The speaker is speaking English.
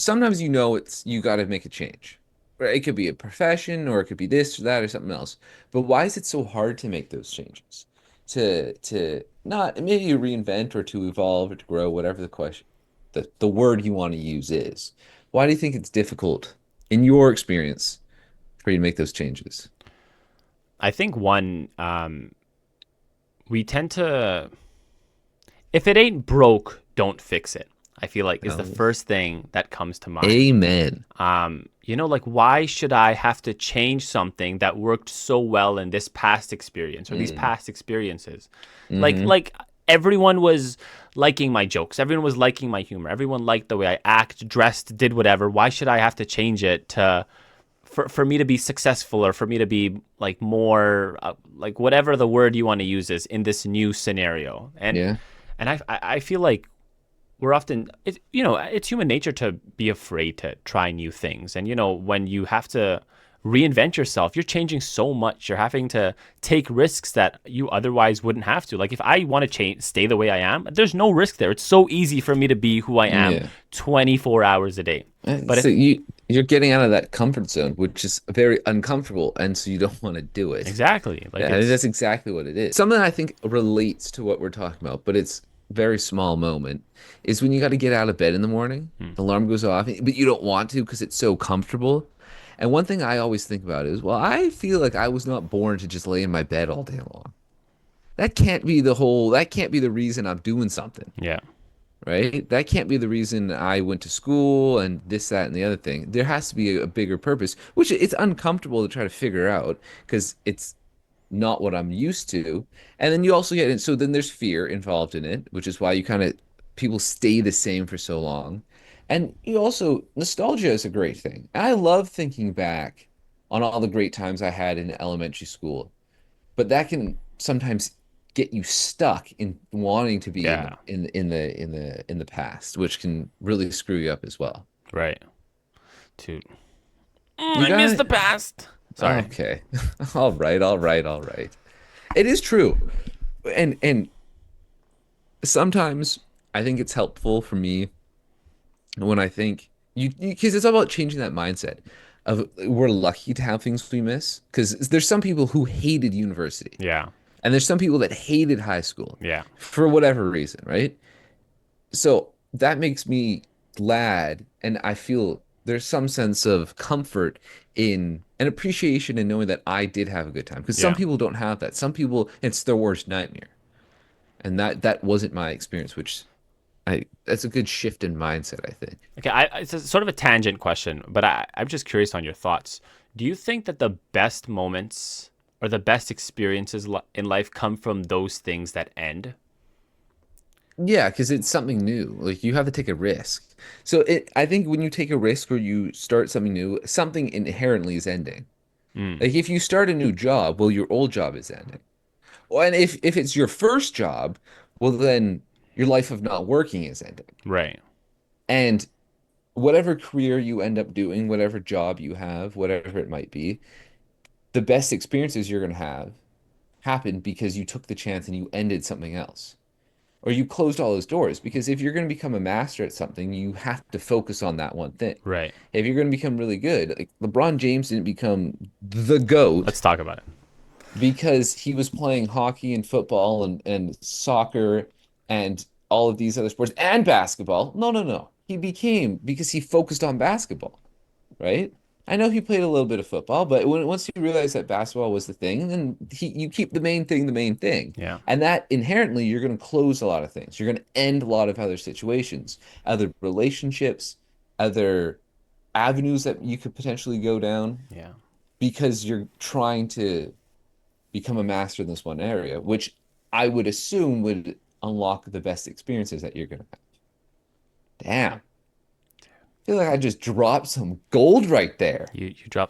sometimes it's you got to make a change. Right? It could be a profession or it could be this or that or something else. But why is it so hard to make those changes? To not maybe reinvent or to evolve or to grow, whatever the question, the word you want to use is. Why do you think it's difficult in your experience for you to make those changes? I think one, we tend to, if it ain't broke, don't fix it. I feel like is the Oh, first thing that comes to mind. amen. Like why should I have to change something that worked so well in this past experience or these Mm. past experiences? Like Hmm. like everyone was liking my jokes, everyone was liking my humor, everyone liked the way I act, dressed, did whatever. Why should I have to change it to for me to be successful or for me to be like more like whatever the word you want to use is in this new scenario? Yeah. And I feel like we're often it's human nature to be afraid to try new things, and when you have to reinvent yourself, you're changing so much, you're having to take risks that you otherwise wouldn't have to. Like if I want to change, stay the way I am, there's no risk there. It's so easy for me to be who I am Yeah. 24 hours a day. But So if you're getting out of that comfort zone, which is very uncomfortable, and so you don't want to do it. exactly, like Yeah, it's that's exactly what it is. Something I think relates to what we're talking about, but it's very small moment, is when you got to get out of bed in the morning, hmm, the alarm goes off, but you don't want to because it's so comfortable. And one thing I always think about is, well, I feel like I was not born to just lay in my bed all day long. That can't be the reason I'm doing something, yeah, right? That can't be the reason I went to school and this, that, and the other thing. There has to be a bigger purpose, which it's uncomfortable to try to figure out because it's not what I'm used to. And then you also get it. So then there's fear involved in it, which is why you kind of people stay the same for so long. And you also, nostalgia is a great thing. I love thinking back on all the great times I had in elementary school, but that can sometimes get you stuck in wanting to be in yeah, the past, which can really screw you up as well. right. To You I miss got the it? past. Sorry. Okay. All right, all right, all right. It is true. And sometimes I think it's helpful for me when I think because it's all about changing that mindset of we're lucky to have things we miss. Because there's some people who hated university, Yeah, and there's some people that hated high school yeah, for whatever reason, right? So that makes me glad, and I feel there's some sense of comfort in an appreciation in knowing that I did have a good time. Because some yeah. people don't have that. Some people, it's their worst nightmare. And that wasn't my experience, which I that's a good shift in mindset, I think. Okay, it's a, sort of a tangent question, but I'm just curious on your thoughts. Do you think that the best moments or the best experiences in life come from those things that end? Yeah, because it's something new. Like you have to take a risk. So I think when you take a risk or you start something new, something inherently is ending. Mm, Like if you start a new job, well, your old job is ending. Well, and if it's your first job, well, then your life of not working is ending. right. And whatever career you end up doing, whatever job you have, whatever it might be, the best experiences you're going to have happened because you took the chance and you ended something else. Or you closed all those doors. Because if you're going to become a master at something, you have to focus on that one thing. Right. If you're going to become really good, like LeBron James didn't become the GOAT Let's talk about it. because he was playing hockey and football and soccer and all of these other sports and basketball. No, no, no. He became because he focused on basketball, right? I know he played a little bit of football, but once you realize that basketball was the thing, then you keep the main thing the main thing. Yeah. And that inherently, you're going to close a lot of things. You're going to end a lot of other situations, other relationships, other avenues that you could potentially go down Yeah. because you're trying to become a master in this one area, which I would assume would unlock the best experiences that you're going to have. Damn. I feel like I just dropped some gold right there. You dropped